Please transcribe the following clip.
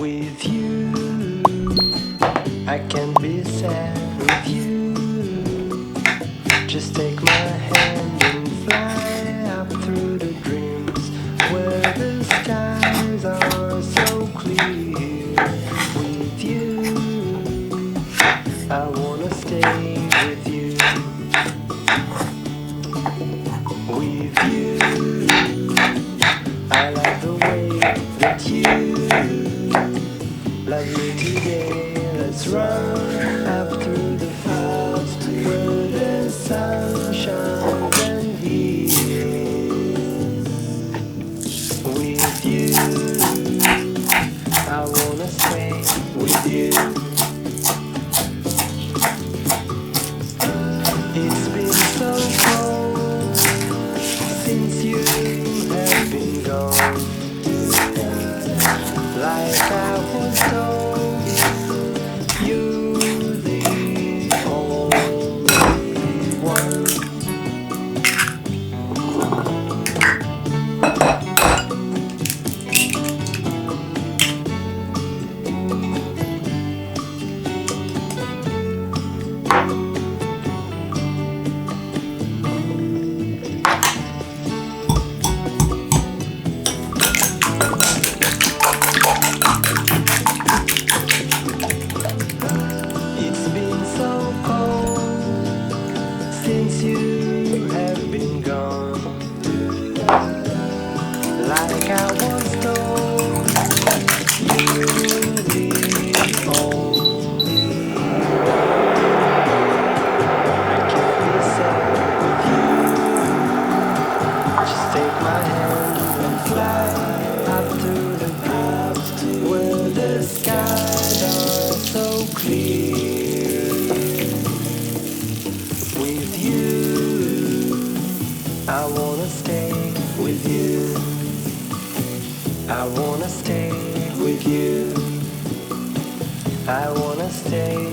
with you. I can't be sad with you. Just take my hand and fly up through the dreams where the skies are so clear. With you, I wanna stay with you. With you, I like the way that you love me today. Let's run up through the clouds where the sun shines and heals. With you, I wanna stay with you. It's been so cold since you have been gone. Like I was told, you're the only one. It's been so cold since you have been gone. Like I was told, you're the only one. I can't be sad with you. Just take my hand and fly up through the clouds where the skies are so clear. With you, I wanna stay with you. I wanna stay with you. I wanna stay